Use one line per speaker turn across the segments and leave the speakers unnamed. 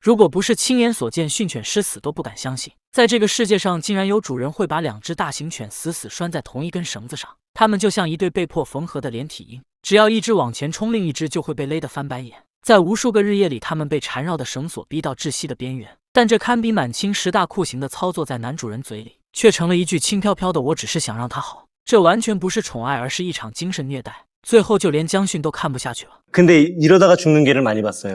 如果不是亲眼所见，训犬师死都不敢相信，在这个世界上竟然有主人会把2只大型犬死死拴在同一根绳子上。它们就像一对被迫缝合的连体婴，只要一只往前冲，另一只就会被勒得翻白眼。在无数个日夜里，它们被缠绕的绳索逼到窒息的边缘，但这堪比满清10大酷刑的操作，在男主人嘴里却成了一句轻飘飘的“我只是想让它好”。这完全不是宠爱，而是一场精神虐待。最后就连江训都看不下去了。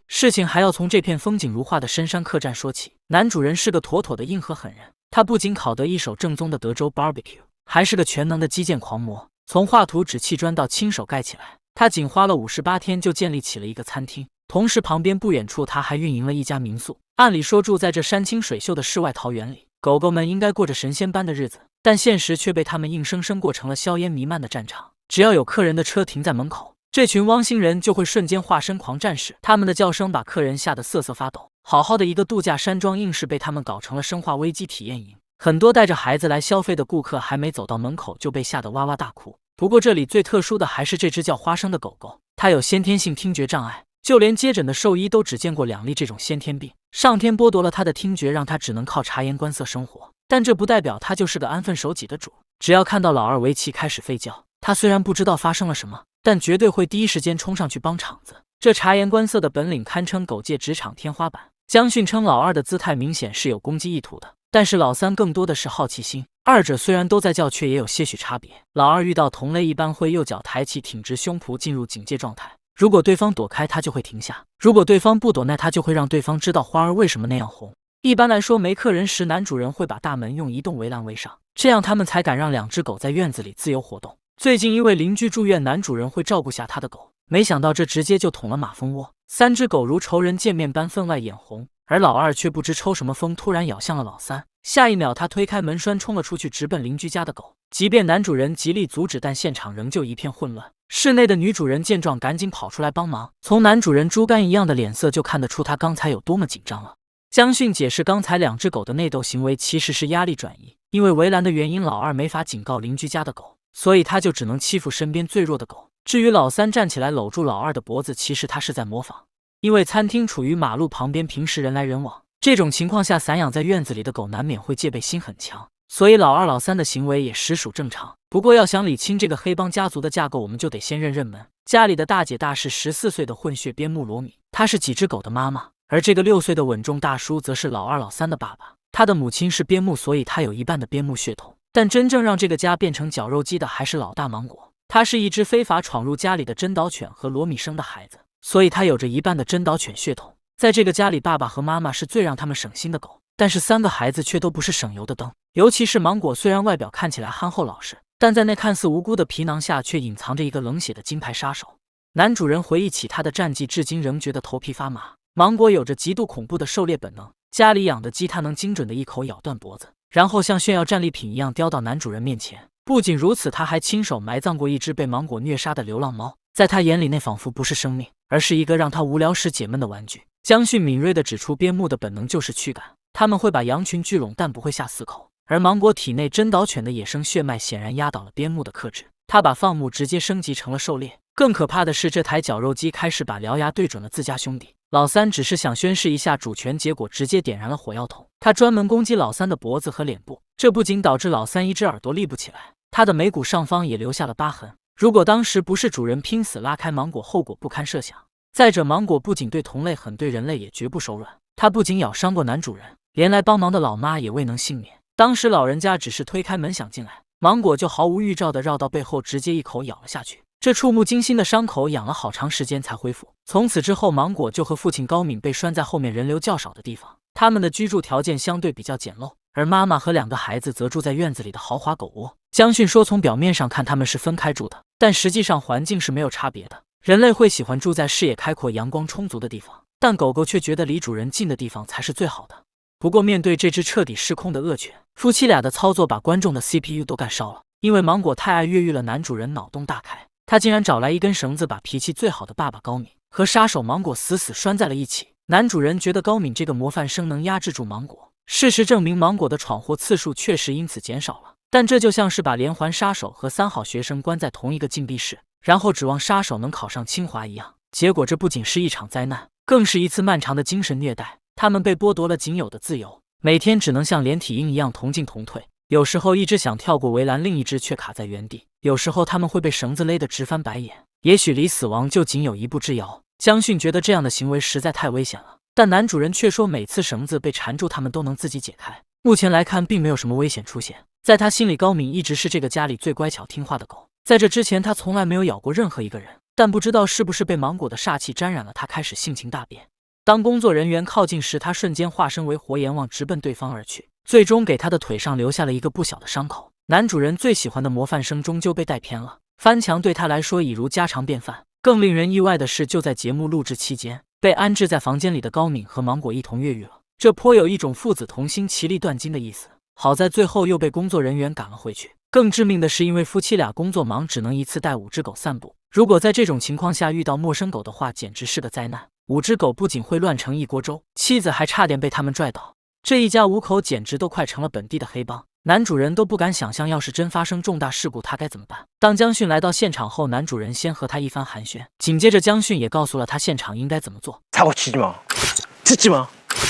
事情还要从这片风景如画的深山客栈说起。男主人是个妥妥的硬核狠人，他不仅烤得一手正宗的德州 barbecue， 还是个全能的基建狂魔。从画图纸砌砖到亲手盖起来，他仅花了58天就建立起了一个餐厅。同时旁边不远处他还运营了一家民宿。按理说住在这山清水秀的世外桃源里，狗狗们应该过着神仙般的日子，但现实却被他们硬生生过成了硝烟弥漫的战场。只要有客人的车停在门口，这群汪星人就会瞬间化身狂战士，他们的叫声把客人吓得瑟瑟发抖。好好的一个度假山庄，硬是被他们搞成了生化危机体验营。很多带着孩子来消费的顾客还没走到门口就被吓得哇哇大哭。不过这里最特殊的还是这只叫花生的狗狗，它有先天性听觉障碍，就连接诊的兽医都只见过2例这种先天病。上天剥夺了它的听觉，让它只能靠察言观色生活，但这不代表它就是个安分守己的主。只要看到老二维奇开始吠叫，它虽然不知道发生了什么，但绝对会第一时间冲上去帮场子。这察言观色的本领堪称狗界职场天花板。江训称老二的姿态明显是有攻击意图的，但是老三更多的是好奇心，二者虽然都在叫，却也有些许差别。老二遇到同类一般会右脚抬起，挺直胸脯，进入警戒状态。如果对方躲开，他就会停下；如果对方不躲，那他就会让对方知道花儿为什么那样红。一般来说，没客人时，男主人会把大门用移动围栏围上，这样他们才敢让2只狗在院子里自由活动。最近因为邻居住院，男主人会照顾下他的狗，没想到这直接就捅了马蜂窝，3只狗如仇人见面般分外眼红，而老二却不知抽什么风，突然咬向了老三。下一秒，他推开门栓冲了出去，直奔邻居家的狗。即便男主人极力阻止，但现场仍旧一片混乱。室内的女主人见状，赶紧跑出来帮忙。从男主人猪肝一样的脸色就看得出他刚才有多么紧张了。江训解释，刚才2只狗的内斗行为其实是压力转移，因为围栏的原因，老二没法警告邻居家的狗，所以他就只能欺负身边最弱的狗。至于老三站起来搂住老二的脖子，其实他是在模仿。因为餐厅处于马路旁边，平时人来人往，这种情况下散养在院子里的狗难免会戒备心很强，所以老二老三的行为也实属正常。不过要想理清这个黑帮家族的架构，我们就得先认门。家里的大姐大是14岁的混血边牧罗米，她是几只狗的妈妈，而这个6岁的稳重大叔则是老二老三的爸爸。他的母亲是边牧，所以他有一半的边牧血统。但真正让这个家变成绞肉机的还是老大芒果，他是一只非法闯入家里的真导犬和罗米生的孩子，所以他有着一半的真导犬血统。在这个家里，爸爸和妈妈是最让他们省心的狗，但是3个孩子却都不是省油的灯。尤其是芒果，虽然外表看起来憨厚老实，但在那看似无辜的皮囊下却隐藏着一个冷血的金牌杀手。男主人回忆起他的战绩，至今仍觉得头皮发麻。芒果有着极度恐怖的狩猎本能，家里养的鸡他能精准的一口咬断脖子，然后像炫耀战利品一样叼到男主人面前。不仅如此，他还亲手埋葬过一只被芒果虐杀的流浪猫，在他眼里那仿佛不是生命，而是一个让他无聊时解闷的玩具。江训敏锐地指出，边牧的本能就是驱赶，他们会把羊群聚拢，但不会下死口。而芒果体内真导犬的野生血脉显然压倒了边牧的克制，他把放牧直接升级成了狩猎。更可怕的是，这台绞肉机开始把獠牙对准了自家兄弟。老三只是想宣示一下主权，结果直接点燃了火药桶。他专门攻击老三的脖子和脸部，这不仅导致老三一只耳朵立不起来，他的眉骨上方也留下了疤痕。如果当时不是主人拼死拉开芒果，后果不堪设想。再者，芒果不仅对同类狠，对人类也绝不手软。他不仅咬伤过男主人，连来帮忙的老妈也未能幸免。当时老人家只是推开门想进来，芒果就毫无预兆地绕到背后，直接一口咬了下去。这触目惊心的伤口养了好长时间才恢复。从此之后，芒果就和父亲高敏被拴在后面人流较少的地方，他们的居住条件相对比较简陋，而妈妈和2个孩子则住在院子里的豪华狗窝。江训说，从表面上看他们是分开住的，但实际上环境是没有差别的。人类会喜欢住在视野开阔、阳光充足的地方，但狗狗却觉得离主人近的地方才是最好的。不过面对这只彻底失控的恶犬，夫妻俩的操作把观众的 CPU 都干烧了。因为芒果太爱越狱了，男主人脑洞大开，他竟然找来一根绳子，把脾气最好的爸爸高敏和杀手芒果死死拴在了一起。男主人觉得高敏这个模范生能压制住芒果，事实证明芒果的闯祸次数确实因此减少了。但这就像是把连环杀手和3好学生关在同一个禁闭室，然后指望杀手能考上清华一样，结果这不仅是一场灾难，更是一次漫长的精神虐待。他们被剥夺了仅有的自由，每天只能像连体婴一样同进同退。有时候一只想跳过围栏，另一只却卡在原地。有时候他们会被绳子勒得直翻白眼，也许离死亡就仅有一步之遥。江迅觉得这样的行为实在太危险了，但男主人却说每次绳子被缠住，他们都能自己解开。目前来看，并没有什么危险出现。在他心里，高敏一直是这个家里最乖巧听话的狗。在这之前，他从来没有咬过任何一个人，但不知道是不是被芒果的煞气沾染了，他开始性情大变。当工作人员靠近时，他瞬间化身为火焰王，直奔对方而去，最终给他的腿上留下了一个不小的伤口。男主人最喜欢的模范生终究被带偏了，翻墙对他来说已如家常便饭。更令人意外的是，就在节目录制期间，被安置在房间里的高敏和芒果一同越狱了，这颇有一种父子同心其利断金的意思。好在最后又被工作人员赶了回去。更致命的是，因为夫妻俩工作忙，只能一次带5只狗散步。如果在这种情况下遇到陌生狗的话，简直是个灾难。5只狗不仅会乱成一锅粥，妻子还差点被他们拽倒。这一家5口简直都快成了本地的黑帮。男主人都不敢想象，要是真发生重大事故，他该怎么办。当江迅来到现场后，男主人先和他一番寒暄，紧接着江迅也告诉了他现场应该怎么做。
사고치지마 듣지마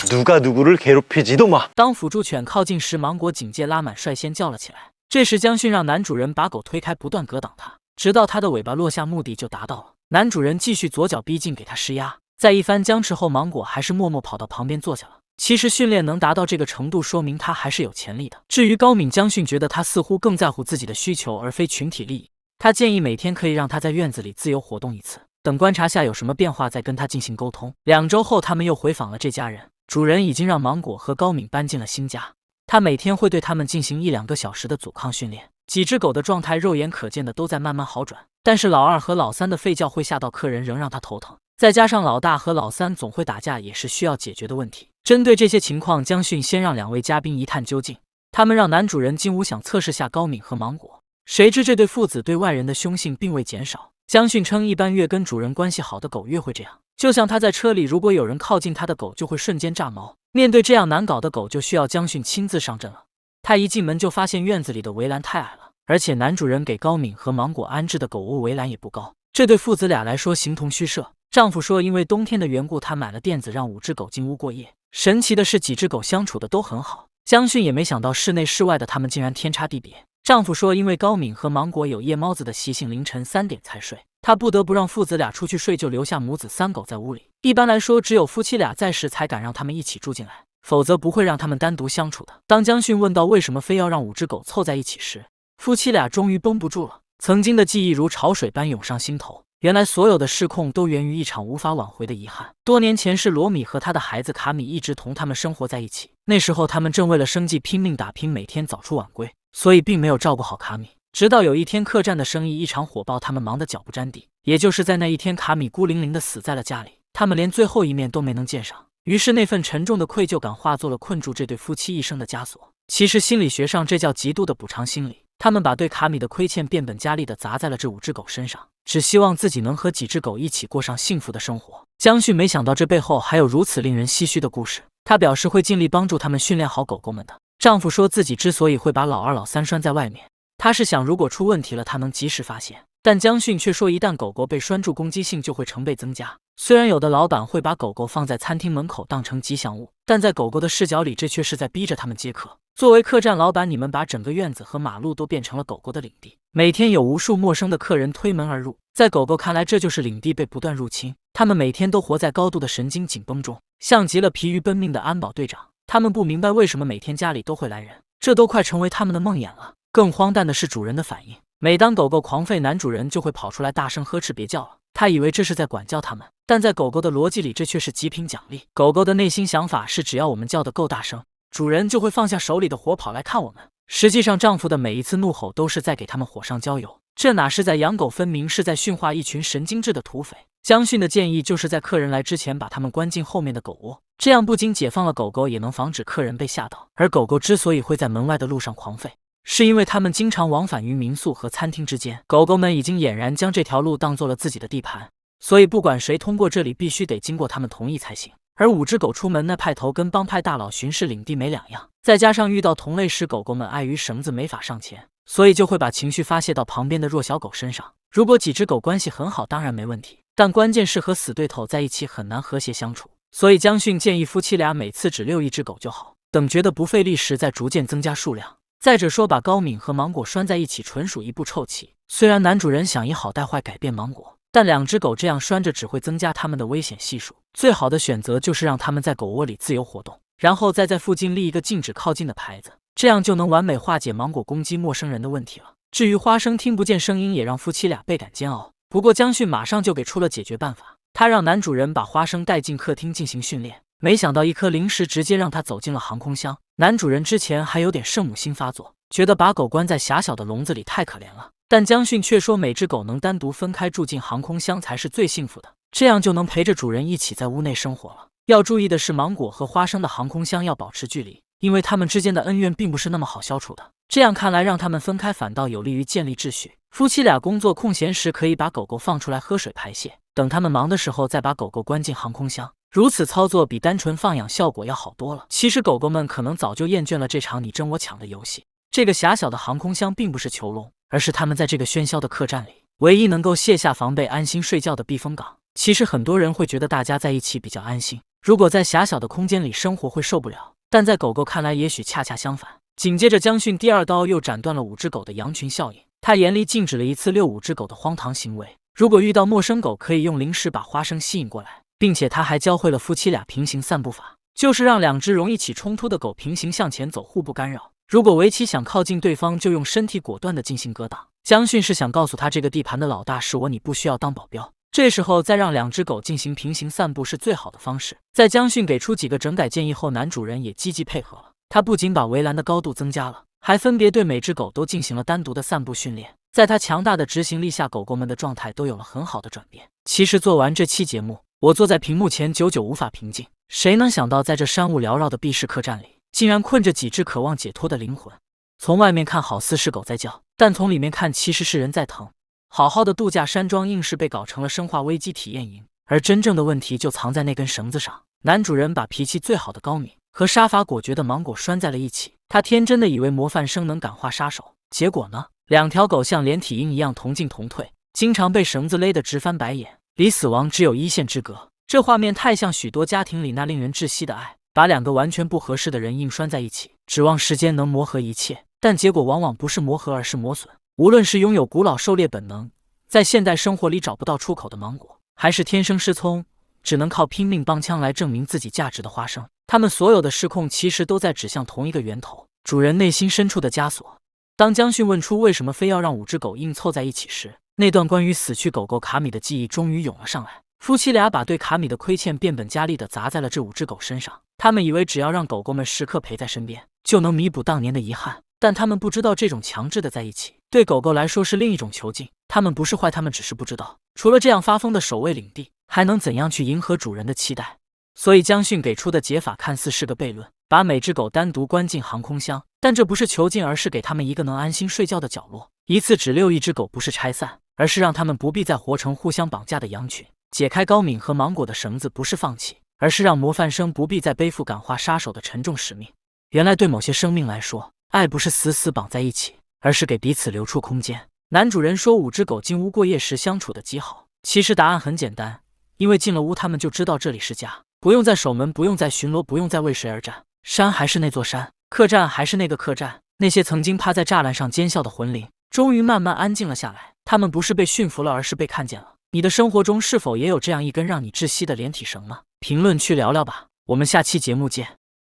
누가 누구를 괴롭히지도 마。
当辅助犬靠近时，芒果警戒拉满，率先叫了起来。这时江迅让男主人把狗推开，不断格挡他，直到他的尾巴落下，目的就达到了。男主人继续左脚逼近，给他施压。在一番僵持后，芒果还是默默跑到旁边坐下了。其实训练能达到这个程度，说明他还是有潜力的。至于高敏，江迅觉得他似乎更在乎自己的需求，而非群体利益。他建议每天可以让他在院子里自由活动一次，等观察下有什么变化再跟他进行沟通。2周后，他们又回访了这家人，主人已经让芒果和高敏搬进了新家。他每天会对他们进行1-2个小时的阻抗训练。几只狗的状态肉眼可见的都在慢慢好转，但是老2和老3的吠叫会吓到客人，仍让他头疼。再加上老大和老3总会打架，也是需要解决的问题。针对这些情况，江迅先让2位嘉宾一探究竟。他们让男主人进屋想测试下高敏和芒果，谁知这对父子对外人的凶性并未减少。江迅称，一般越跟主人关系好的狗越会这样，就像他在车里，如果有人靠近他的狗，就会瞬间炸毛。面对这样难搞的狗，就需要江迅亲自上阵了。他一进门就发现院子里的围栏太矮了，而且男主人给高敏和芒果安置的狗窝围栏也不高，这对父子俩来说形同虚设。丈夫说，因为冬天的缘故，他买了垫子让5只狗进屋过夜。神奇的是，几只狗相处的都很好。江迅也没想到室内室外的他们竟然天差地别。丈夫说，因为高敏和芒果有夜猫子的习性，凌晨3点才睡，他不得不让父子俩出去睡，就留下母子3狗在屋里。一般来说，只有夫妻俩在时才敢让他们一起住进来，否则不会让他们单独相处的。当江迅问到为什么非要让5只狗凑在一起时，夫妻俩终于绷不住了，曾经的记忆如潮水般涌上心头。原来所有的失控都源于一场无法挽回的遗憾。多年前是罗米和他的孩子卡米一直同他们生活在一起，那时候他们正为了生计拼命打拼，每天早出晚归，所以并没有照顾好卡米。直到有一天客栈的生意异常火爆，他们忙得脚不沾地。也就是在那一天，卡米孤零零地死在了家里，他们连最后一面都没能见上。于是那份沉重的愧疚感化作了困住这对夫妻一生的枷锁。其实心理学上这叫极度的补偿心理。他们把对卡米的亏欠变本加厉地砸在了这5只狗身上，只希望自己能和几只狗一起过上幸福的生活。江迅没想到这背后还有如此令人唏嘘的故事，他表示会尽力帮助他们训练好狗狗们的。丈夫说自己之所以会把老2、老3拴在外面，他是想如果出问题了，他能及时发现。但江迅却说，一旦狗狗被拴住，攻击性就会成倍增加。虽然有的老板会把狗狗放在餐厅门口当成吉祥物，但在狗狗的视角里，这却是在逼着他们接客。作为客栈老板，你们把整个院子和马路都变成了狗狗的领地，每天有无数陌生的客人推门而入，在狗狗看来，这就是领地被不断入侵。他们每天都活在高度的神经紧绷中，像极了疲于奔命的安保队长。他们不明白为什么每天家里都会来人，这都快成为他们的梦魇了。更荒诞的是主人的反应，每当狗狗狂吠，男主人就会跑出来大声呵斥别叫了。他以为这是在管教他们，但在狗狗的逻辑里，这却是极品奖励。狗狗的内心想法是，只要我们叫得够大声，主人就会放下手里的活跑来看我们。实际上，丈夫的每一次怒吼都是在给他们火上浇油，这哪是在养狗，分明是在驯化一群神经质的土匪。江迅的建议就是在客人来之前把他们关进后面的狗窝，这样不仅解放了狗狗，也能防止客人被吓到。而狗狗之所以会在门外的路上狂吠，是因为他们经常往返于民宿和餐厅之间，狗狗们已经俨然将这条路当做了自己的地盘，所以不管谁通过这里，必须得经过他们同意才行。而5只狗出门，那派头跟帮派大佬巡视领地没两样，再加上遇到同类时，狗狗们碍于绳子没法上前，所以就会把情绪发泄到旁边的弱小狗身上。如果几只狗关系很好，当然没问题，但关键是和死对头在一起很难和谐相处，所以江训建议夫妻俩每次只遛一只狗就好，等觉得不费力时再逐渐增加数量。再者说，把高敏和芒果拴在一起纯属一步臭棋。虽然男主人想以好带坏改变芒果，但两只狗这样拴着只会增加它们的危险系数。最好的选择就是让它们在狗窝里自由活动，然后再在附近立一个禁止靠近的牌子，这样就能完美化解芒果攻击陌生人的问题了。至于花生听不见声音，也让夫妻俩倍感煎熬。不过江训马上就给出了解决办法，他让男主人把花生带进客厅进行训练。没想到一颗零食直接让他走进了航空箱。男主人之前还有点圣母心发作，觉得把狗关在狭小的笼子里太可怜了，但江训却说每只狗能单独分开住进航空箱才是最幸福的，这样就能陪着主人一起在屋内生活了。要注意的是，芒果和花生的航空箱要保持距离，因为他们之间的恩怨并不是那么好消除的。这样看来，让他们分开反倒有利于建立秩序。夫妻俩工作空闲时可以把狗狗放出来喝水排泄，等他们忙的时候再把狗狗关进航空箱。如此操作比单纯放养效果要好多了。其实狗狗们可能早就厌倦了这场你争我抢的游戏。这个狭小的航空箱并不是囚笼，而是他们在这个喧嚣的客栈里唯一能够卸下防备、安心睡觉的避风港。其实很多人会觉得大家在一起比较安心，如果在狭小的空间里生活会受不了，但在狗狗看来也许恰恰相反。紧接着江训第二刀又斩断了5只狗的羊群效应，他严厉禁止了一次遛5只狗的荒唐行为。如果遇到陌生狗，可以用零食把花生吸引过来，并且他还教会了夫妻俩平行散步法，就是让2只容易起冲突的狗平行向前走，互不干扰。如果围棋想靠近对方，就用身体果断地进行格挡。江训是想告诉他，这个地盘的老大是我，你不需要当保镖。这时候再让2只狗进行平行散步是最好的方式。在江训给出几个整改建议后，男主人也积极配合了。他不仅把围栏的高度增加了，还分别对每只狗都进行了单独的散步训练。在他强大的执行力下，狗狗们的状态都有了很好的转变。其实做完这期节目，我坐在屏幕前久久无法平静。谁能想到，在这山雾缭绕的避世客栈里，竟然困着几只渴望解脱的灵魂？从外面看好似是狗在叫，但从里面看其实是人在疼。好好的度假山庄硬是被搞成了生化危机体验营，而真正的问题就藏在那根绳子上。男主人把脾气最好的高敏和杀伐果决的芒果拴在了一起，他天真的以为模范生能感化杀手，结果呢，2条狗像连体婴一样同进同退，经常被绳子勒得直翻白眼，离死亡只有1线之隔。这画面太像许多家庭里那令人窒息的爱，把2个完全不合适的人硬拴在一起，指望时间能磨合一切，但结果往往不是磨合，而是磨损。无论是拥有古老狩猎本能，在现代生活里找不到出口的芒果，还是天生失聪，只能靠拼命帮腔来证明自己价值的花生，他们所有的失控其实都在指向同一个源头，主人内心深处的枷锁。当江训问出为什么非要让5只狗硬凑在一起时，那段关于死去狗狗卡米的记忆终于涌了上来。夫妻俩把对卡米的亏欠变本加厉地砸在了这5只狗身上，他们以为只要让狗狗们时刻陪在身边，就能弥补当年的遗憾，但他们不知道，这种强制的在一起对狗狗来说是另一种囚禁。他们不是坏，他们只是不知道，除了这样发疯的守卫领地，还能怎样去迎合主人的期待。所以江训给出的解法看似是个悖论，把每只狗单独关进航空箱，但这不是囚禁，而是给他们一个能安心睡觉的角落。一次只遛1只狗，不是拆散，而是让他们不必再活成互相绑架的羊群。解开高敏和芒果的绳子，不是放弃，而是让模范生不必再背负感化杀手的沉重使命。原来对某些生命来说，爱不是死死绑在一起，而是给彼此留出空间。男主人说5只狗进屋过夜时相处的极好，其实答案很简单，因为进了屋他们就知道这里是家，不用再守门，不用再巡逻，不用再为谁而战。山还是那座山，客栈还是那个客栈，那些曾经趴在栅栏上奸笑的魂灵终于慢慢安静了下来。他们不是被驯服了，而是被看见了。你的生活中是否也有这样一根让你窒息的连体绳呢？评论区聊聊吧，我们下期节目见。